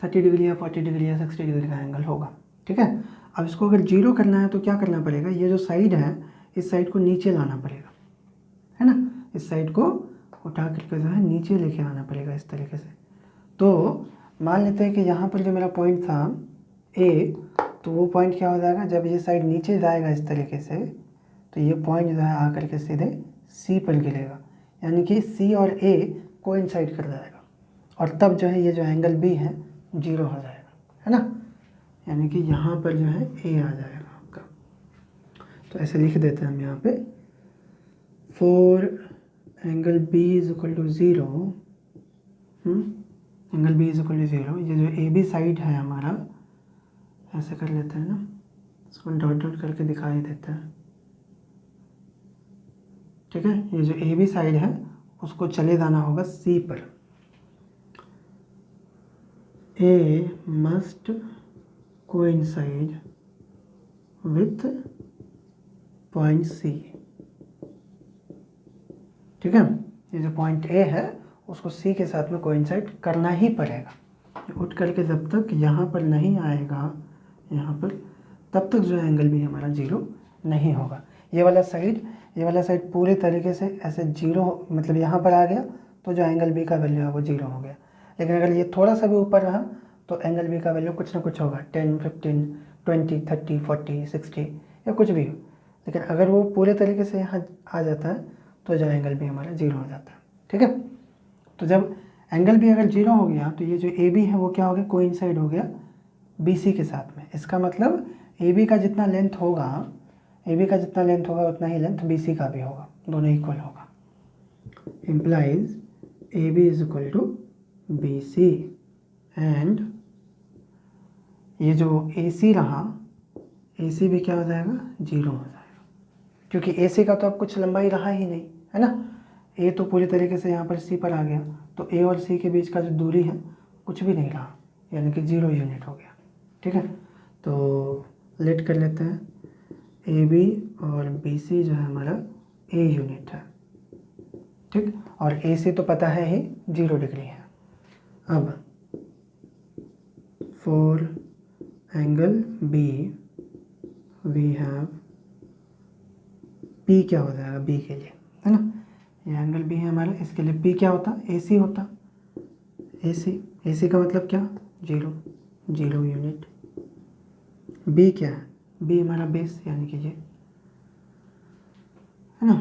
30 डिग्री या 40 डिग्री या 60 डिग्री का एंगल होगा। ठीक है, अब इसको अगर 0 करना है तो क्या करना पड़ेगा, ये जो साइड है इस साइड को नीचे लाना पड़ेगा, है ना, इस साइड को उठा करके जो है नीचे लेके आना पड़ेगा इस तरीके से। तो मान लेते हैं कि यहाँ पर जो मेरा पॉइंट था A, तो वो पॉइंट क्या हो जाएगा, जब ये साइड नीचे जाएगा इस तरीके से तो ये पॉइंट जो है आकर के सीधे सी पर गिरेगा, यानी कि सी और ए कोइंसाइड कर जाएगा, और तब जो है ये जो एंगल बी है 0 हो जाएगा, है ना। यानी कि यहाँ पर जो है ए आ जाएगा आपका। तो ऐसे लिख देते हैं हम यहाँ पे, for angle B is equal to 0, angle B is equal to 0, ये जो ए बी साइड है हमारा, ऐसे कर लेते हैं ना, इसको डॉट डॉट करके दिखाई देता है, ठीक है। ये जो ए बी साइड है उसको चले जाना होगा सी पर। A must coincide with point C, ठीक है। ये जो पॉइंट ए है उसको सी के साथ में कोइंसाइड करना ही पड़ेगा। उठ करके जब तक यहाँ पर नहीं आएगा, यहाँ पर, तब तक जो एंगल भी हमारा 0 नहीं होगा। ये वाला साइड पूरे तरीके से ऐसे 0 मतलब यहाँ पर आ गया तो जो एंगल बी का वैल्यू है वो 0 हो गया। लेकिन अगर ये थोड़ा सा भी ऊपर रहा तो एंगल बी का वैल्यू कुछ ना कुछ होगा, 10, 15, 20, 30, 40, 60 या कुछ भी हो। लेकिन अगर वो पूरे तरीके से यहाँ आ जाता है तो जो एंगल बी हमारा 0 हो जाता है, ठीक है। तो जब एंगल बी अगर 0 हो गया तो ये जो ए बी है वो क्या हो गया, कोइंसाइड हो गया बी सी के साथ में। इसका मतलब ए बी का जितना लेंथ होगा उतना ही लेंथ बी सी का भी होगा, दोनों इक्वल होगा। Implies A B is equal to B C, and ये जो ए सी रहा, ए सी भी क्या हो जाएगा, 0 हो जाएगा, क्योंकि ए सी का तो अब कुछ लंबाई रहा ही नहीं, है ना। ए तो पूरी तरीके से यहाँ पर सी पर आ गया, तो ए और सी के बीच का जो दूरी है कुछ भी नहीं रहा, यानी कि 0 यूनिट हो गया, ठीक है। तो लेट कर लेते हैं, ए बी और बी सी जो है हमारा ए यूनिट है, ठीक। और ए सी तो पता है ही 0 डिग्री है। अब for angle B we have, P क्या हो जाएगा बी के लिए, है ना। ये एंगल बी है हमारा, इसके लिए पी क्या होता, ए सी होता। ए सी का मतलब क्या, 0 यूनिट। बी क्या है, बी हमारा बेस, यानी कि ये, है ना।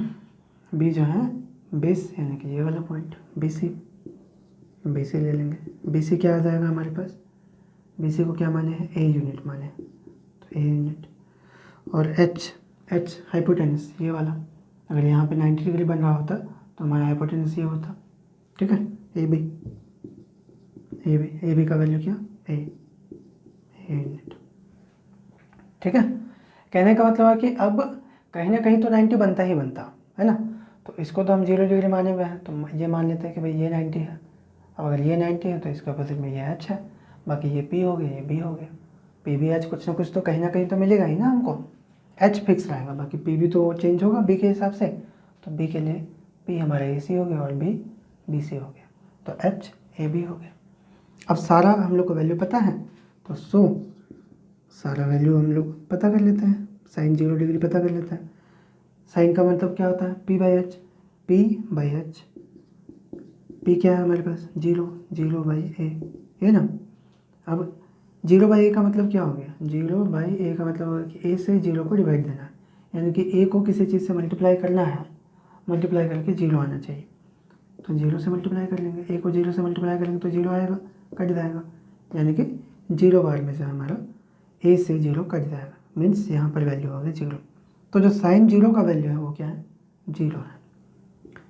बी जो है बेस, यानी कि ये वाला पॉइंट बी सी ले लेंगे। बी सी क्या आ जाएगा हमारे पास, बी सी को क्या माने हैं, ए यूनिट माने, तो ए यूनिट। और एच हाइपोटेनस, ये वाला, अगर यहाँ पे 90 डिग्री बन रहा होता तो हमारा हाइपोटेनस ये होता, ठीक है। ए बी का वैल्यू क्या, ए यूनिट, ठीक है। कहने का मतलब है कि अब कहीं ना कहीं तो 90 बनता ही बनता है ना। तो इसको तो हम 0 डिग्री माने हुए हैं, तो ये मान लेते हैं कि भाई ये 90 है। अब अगर ये 90 है तो इसके अपोजिट में ये एच है, बाकी ये पी हो गया, ये बी हो गया। पी बी एच कुछ ना कुछ तो कहीं ना कहीं तो मिलेगा ही ना हमको। एच फिक्स रहेगा, बाकी पी भी तो चेंज होगा बी के हिसाब से। तो बी के लिए पी हमारा ए सी हो गया और बी बी सी हो गया, तो एच ए बी हो गया। अब सारा हम लोग को वैल्यू पता है, तो सारा वैल्यू हम लोग पता कर लेते हैं। साइन 0 डिग्री पता कर लेते हैं। साइन का मतलब क्या होता है, पी बाई एच। पी क्या है हमारे पास, 0 बाई ए, है ना। अब 0 बाई ए का मतलब क्या हो गया, 0 बाई ए का मतलब होगा कि ए से 0 को डिवाइड देना है, यानी कि ए को किसी चीज़ से मल्टीप्लाई करना है, मल्टीप्लाई करके 0 आना चाहिए। तो 0 से मल्टीप्लाई कर लेंगे, ए को 0 से मल्टीप्लाई करेंगे तो 0 आएगा, कट जाएगा, यानी कि 0 बार में से हमारा ए से 0 कट जाएगा, मीन्स यहाँ पर वैल्यू होगी 0। तो जो साइन 0 का वैल्यू है वो क्या है, 0 है।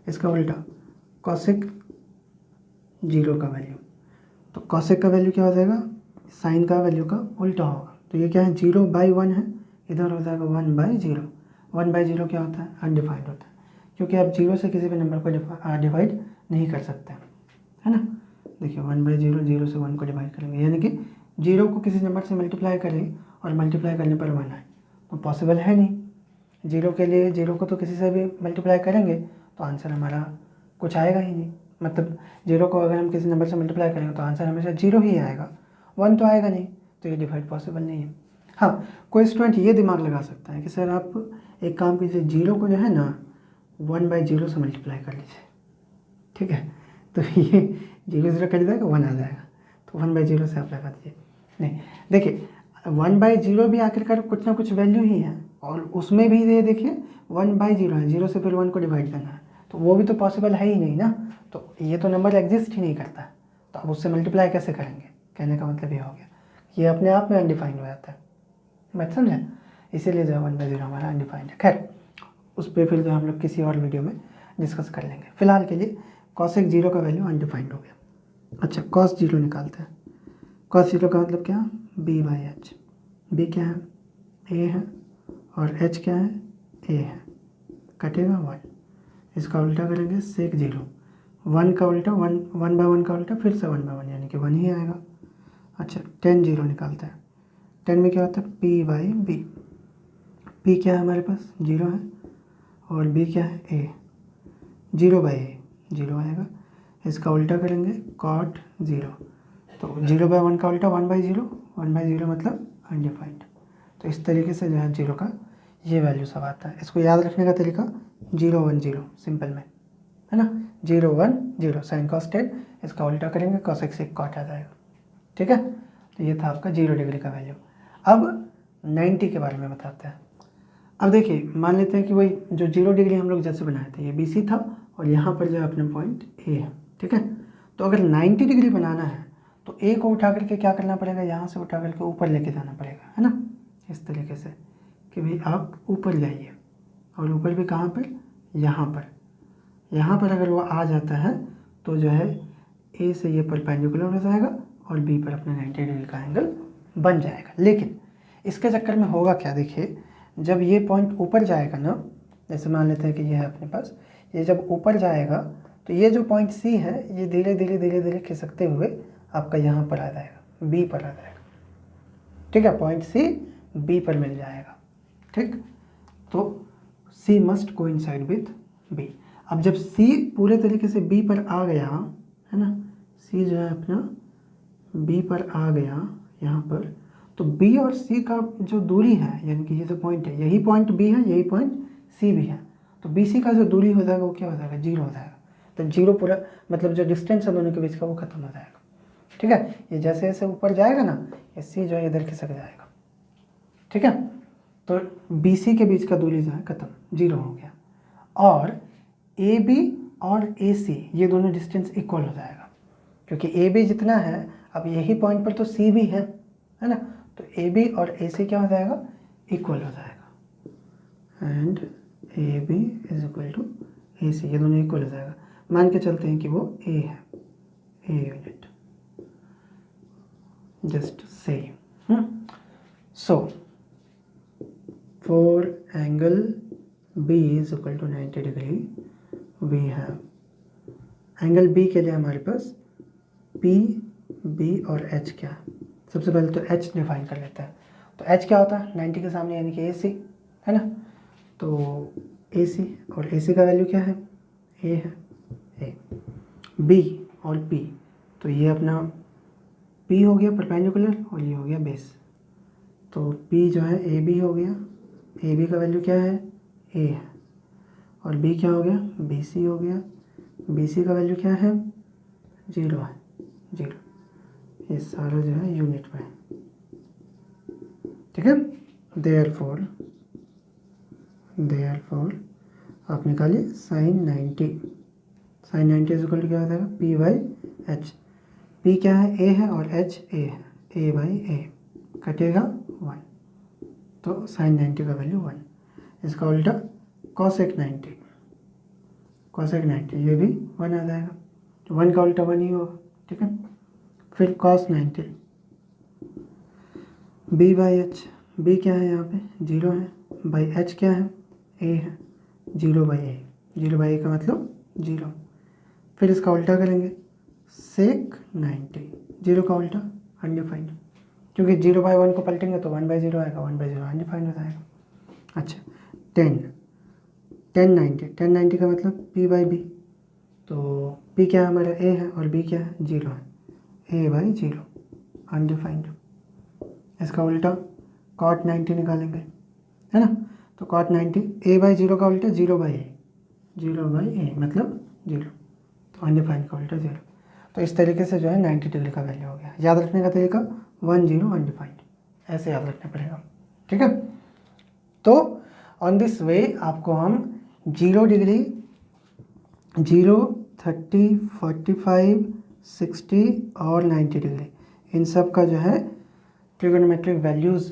इसका उल्टा कॉसेक 0 का वैल्यू, तो कॉसेक का वैल्यू क्या हो जाएगा, साइन का वैल्यू का उल्टा होगा। तो ये क्या है, 0 बाई 1 है, इधर हो जाएगा 1 बाई 0। 1 बाई 0 क्या होता है, अनडिफाइंड होता है, क्योंकि आप 0 से किसी भी नंबर को डिवाइड नहीं कर सकते, है ना। देखिए 1 बाई 0, 0 से 1 को डिवाइड करेंगे, यानी कि 0 को किसी नंबर से मल्टीप्लाई करें और मल्टीप्लाई करने पर 1 आए, तो पॉसिबल है नहीं। 0 के लिए 0 को तो किसी से भी मल्टीप्लाई करेंगे तो आंसर हमारा कुछ आएगा ही नहीं। मतलब 0 को अगर हम किसी नंबर से मल्टीप्लाई करेंगे तो आंसर हमेशा 0 ही आएगा, 1 तो आएगा नहीं, तो ये डिवाइड पॉसिबल नहीं है। हाँ, कोई स्टूडेंट ये दिमाग लगा सकता है कि सर आप एक काम कीजिए, 0 को जो है ना 1 बाई 0 से मल्टीप्लाई कर लीजिए, ठीक है। तो ये 0 कट जाएगा, 1 आ जाएगा, तो 1 बाई 0 से आप लगा दीजिए। नहीं, देखिए 1/0 भी आखिरकार कुछ ना कुछ वैल्यू ही है, और उसमें भी ये देखिए 1/0 है, 0 से फिर 1 को डिवाइड करना है, तो वो भी तो पॉसिबल है ही नहीं ना, तो ये तो नंबर एग्जिस्ट ही नहीं करता है, तो अब उससे मल्टीप्लाई कैसे करेंगे। कहने का मतलब ये हो गया, ये अपने आप में अनडिफाइंड हो जाता है, बात समझे, इसीलिए जो 1/0 हमारा अनडिफाइंड है। खैर उस पर फिर जो हम लोग किसी और वीडियो में डिस्कस कर लेंगे। फिलहाल के लिए cosec 0 का वैल्यू अनडिफाइंड हो गया। अच्छा cos 0 निकालते हैं। cos 0 का मतलब क्या, b/h। b क्या है, a है, और h क्या है, a है, कटेगा 1। इसका उल्टा करेंगे sec 0, 1 का उल्टा 1/1 का उल्टा फिर से 1/1 यानी कि 1 ही आएगा। अच्छा tan 0 निकालते हैं। tan में क्या होता है, p/b। p क्या है हमारे पास, 0 है, और b क्या है, a, 0/a, 0 आएगा। इसका उल्टा करेंगे cot 0, तो 0/1 का उल्टा 1/0, 1/0 मतलब अनडिफाइंड। तो इस तरीके से जो है 0 का ये वैल्यू सब आता है। इसको याद रखने का तरीका 0 1 0 सिंपल में है ना, 0 1 0 साइन cos tan, इसका उल्टा करेंगे cosec sec cot आ जाएगा। ठीक है, तो ये था आपका 0 डिग्री का वैल्यू। अब 90 के बारे में बताते हैं। अब देखिए मान लेते हैं कि वही जो 0 डिग्री हम लोग जैसे बनाए थे, ये BC था और यहाँ पर जो है अपना पॉइंट A है। ठीक है, तो अगर 90 डिग्री बनाना है तो A को उठा करके क्या करना पड़ेगा, यहाँ से उठा करके ऊपर लेके जाना पड़ेगा, है ना, इस तरीके से कि भाई आप ऊपर जाइए, और ऊपर भी कहाँ पर, यहाँ पर अगर वो आ जाता है तो जो है A से ये परपेंडिकुलर हो जाएगा और B पर अपना 90 डिग्री का एंगल बन जाएगा। लेकिन इसके चक्कर में होगा क्या, देखिए जब ये पॉइंट ऊपर जाएगा ना, जैसे मान लेते हैं कि ये है अपने पास, ये जब ऊपर जाएगा तो ये जो पॉइंट C है ये धीरे धीरे खिसकते हुए आपका यहाँ पर आ जाएगा, B पर आ जाएगा। ठीक है, पॉइंट C B पर मिल जाएगा। ठीक, तो C must coincide with B। अब जब C पूरे तरीके से B पर आ गया है ना, C जो है अपना B पर आ गया यहाँ पर, तो B और C का जो दूरी है, यानी कि ये जो पॉइंट है, यही पॉइंट B है, यही पॉइंट C भी है, तो BC का जो दूरी हो जाएगा वो क्या हो जाएगा, 0 हो जाएगा। तो 0 पूरा मतलब जो डिस्टेंस है दोनों के बीच का वो खत्म हो जाएगा। ठीक है, ये जैसे जैसे ऊपर जाएगा ना, ये C जो है इधर खिसक जाएगा। ठीक है, तो BC के बीच का दूरी जो है खत्म, 0 हो गया, और AB और AC ये दोनों डिस्टेंस इक्वल हो जाएगा, क्योंकि AB जितना है, अब यही पॉइंट पर तो C भी है ना, तो AB और AC क्या हो जाएगा, इक्वल हो जाएगा, and AB is equal to AC, ये दोनों इक्वल हो जाएगा। मान के चलते हैं कि वो A है, A unit, just say. So for angle B is equal to 90 degree we have angle B के लिए हमारे पास P, B और H क्या है। सबसे पहले तो H डिफाइन कर लेते हैं। तो H क्या होता है 90 के सामने, यानी कि AC है ना, तो AC और AC का वैल्यू क्या है, A है, A। B और P, तो ये अपना P हो गया परपेंडिकुलर और ये हो गया बेस, तो P जो है AB हो गया, AB का वैल्यू क्या है, A है, और B क्या हो गया, BC हो गया, BC का वैल्यू क्या है, 0 है, 0। ये सारा जो है यूनिट में, ठीक है। देयरफॉर आप निकालिए sine 90, sine 90 is equal to क्या हो जाएगा, P/H। P क्या है, A है, और H A है, A/A, कटेगा 1, तो साइन 90 का वैल्यू 1। इसका उल्टा कॉसेक 90, ये भी 1 आ जाएगा, तो 1 का उल्टा 1 ही होगा। ठीक है, फिर कॉस 90, B/H, B क्या है यहाँ पे, 0 है, बाई H क्या है, A है, 0/A, 0/A का मतलब 0। फिर इसका उल्टा करेंगे सेक 90, 0 का उल्टा अनडिफाइंड, क्योंकि 0/1 को पलटेंगे तो 1/0 आएगा, 1/0 अनडिफाइंड हो जाएगा। अच्छा 10 90 का मतलब P/B, तो P क्या है हमारा, A है, और B क्या है, 0 है, A/0 अनडिफाइंड। इसका उल्टा cot 90 निकालेंगे, है ना, तो cot 90 A/0 का उल्टा 0/A, 0/A मतलब 0, तो अनडिफाइंड का उल्टा 0। तो इस तरीके से जो है 90 डिग्री का वैल्यू हो गया। याद रखने का तरीका 1 0 अनडिफाइंड। ऐसे याद रखना पड़ेगा, ठीक है। तो ऑन दिस वे आपको हम 0 डिग्री, 0, 30, 45, 60 और 90 डिग्री इन सब का जो है ट्रिगोनोमेट्रिक वैल्यूज़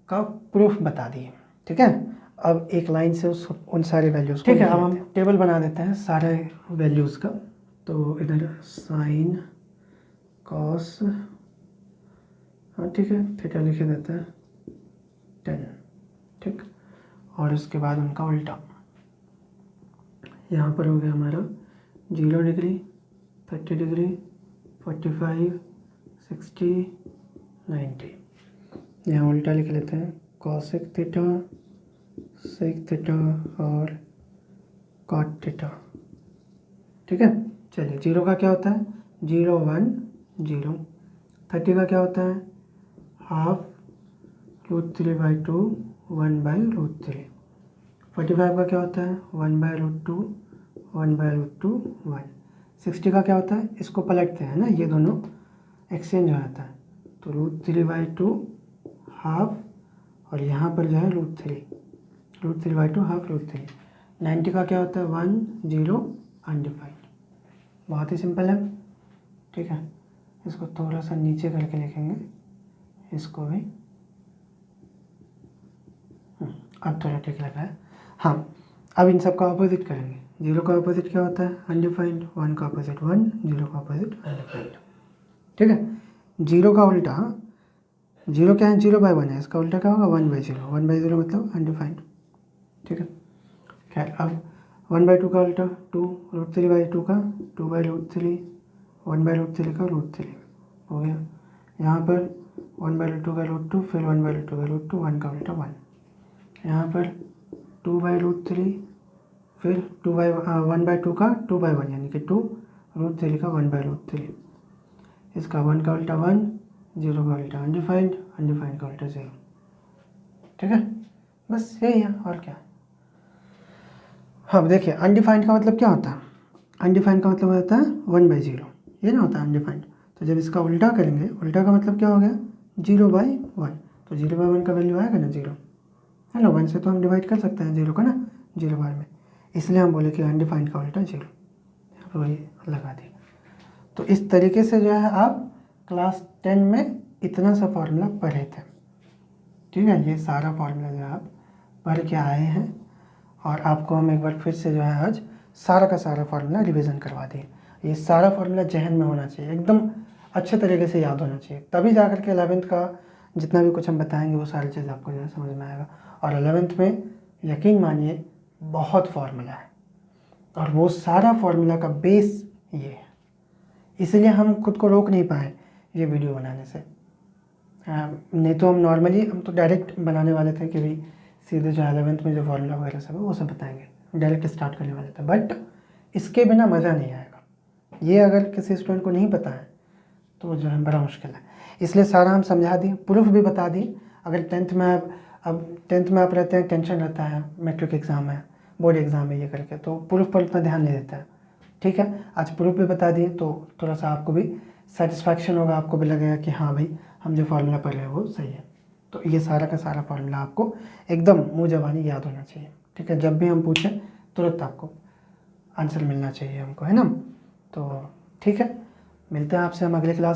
का प्रूफ बता दिए, ठीक है। अब एक लाइन से उन सारे वैल्यूज़ को, ठीक है। अब हम टेबल बना देते हैं सारे वैल्यूज़ का। तो इधर साइन, कॉस, हाँ ठीक है, थीटा लिखे देते हैं 10, ठीक। और उसके बाद उनका उल्टा, यहाँ पर हो गया हमारा 0 डिग्री, 30 डिग्री, 45, 60, 90। यहाँ उल्टा लिख लेते हैं कॉसेक थीटा, सेक थीटा और कॉट थीटा, ठीक है। चलिए 0 का क्या होता है, 0, 1, 0। 30 का क्या होता है, हाफ √3/2, 1/√3। 45 का क्या होता है, 1/√2, 1/√2, 1। 60 का क्या होता है, इसको पलटते हैं ना, ये दोनों एक्सचेंज हो जाता है, तो √3/2 हाफ, और यहाँ पर जो है √3/2 हाफ √3। 90 का क्या होता है, 1, 0 अनडिफाइंड। बहुत ही सिंपल है, ठीक है। इसको थोड़ा सा नीचे करके लिखेंगे, इसको भी अब थोड़ा ठीक लग रहा है। हाँ, अब इन सब का ऑपोजिट करेंगे। 0 का ऑपोजिट क्या होता है, अनडिफाइंड। 1 का ऑपोजिट 1, 0 का ऑपोजिट अनडिफाइंड, ठीक है। 0 का उल्टा, 0 क्या है, 0/1 है, इसका उल्टा क्या होगा, 1/0। 1/0 मतलब अनडिफाइंड, ठीक है। खैर, अब 1/2 का उल्टा 2, √3/2 का 2/√3, 1/√3 का √3 हो गया। यहाँ पर 1/√2 का √2, फिर 1/√2 का √2, 1 का उल्टा 1। यहाँ पर 2/√3, फिर 1/2 का 2/1 यानी कि 2, √3 का 1/√3। इसका 1 का उल्टा 1, 0 का उल्टा अनडिफाइंड, अनडिफाइंड का उल्टा 0, ठीक है। बस यही है, और क्या। हाँ देखिए, अनडिफाइंड का मतलब क्या होता है, अनडिफाइंड का मतलब होता है 1/0, ये ना होता है अनडिफाइंड। तो जब इसका उल्टा करेंगे, उल्टा का मतलब क्या हो गया, 0/1। तो 0/1 का वैल्यू आएगा ना 0, है ना। 1 से तो हम डिवाइड कर सकते हैं 0 का ना, 0 बार में, इसलिए हम बोले कि अनडिफाइंड का उल्टा 0, यहाँ पर वही लगा दिया। तो इस तरीके से जो है आप क्लास 10 में इतना सा फार्मूला पढ़े थे, ठीक है। ये सारा फार्मूला जो है आप पढ़ के आए हैं, और आपको हम एक बार फिर से जो है आज सारा का सारा फार्मूला रिवीजन करवा दिए। ये सारा फार्मूला जहन में होना चाहिए, एकदम अच्छे तरीके से याद होना चाहिए, तभी जा कर के 11th का जितना भी कुछ हम बताएंगे वो सारी चीज़ आपको जो है समझ में आएगा। और 11th में यकीन मानिए बहुत फार्मूला है, और वो सारा फार्मूला का बेस ये है, इसलिए हम खुद को रोक नहीं पाए ये वीडियो बनाने से। नहीं तो हम नॉर्मली हम तो डायरेक्ट बनाने वाले थे कि भाई सीधे जो 11th में जो फार्मूला वगैरह सब है वो सब बताएंगे, डायरेक्ट स्टार्ट करने वाले थे, बट इसके बिना मज़ा नहीं आएगा। ये अगर किसी स्टूडेंट को नहीं पता है तो जो है बड़ा मुश्किल है, इसलिए सारा हम समझा दिए, प्रूफ भी बता दिए। अगर 10th में अब 10th में आप रहते हैं, टेंशन रहता है, मैट्रिक एग्ज़ाम है, बोर्ड एग्ज़ाम है, ये करके तो प्रूफ पर उतना ध्यान नहीं देता है, ठीक है। आज प्रूफ भी बता दिए तो थोड़ा सा आपको भी सेटिस्फैक्शन होगा, आपको भी लगेगा कि हाँ भाई हम जो फार्मूला पढ़ रहे हैं वो सही है। तो ये सारा का सारा फार्मूला आपको एकदम मुँह ज़बानी याद होना चाहिए, ठीक है। जब भी हम पूछें तुरंत आपको आंसर मिलना चाहिए हमको, है ना। तो ठीक है, मिलते हैं आपसे हम अगले क्लास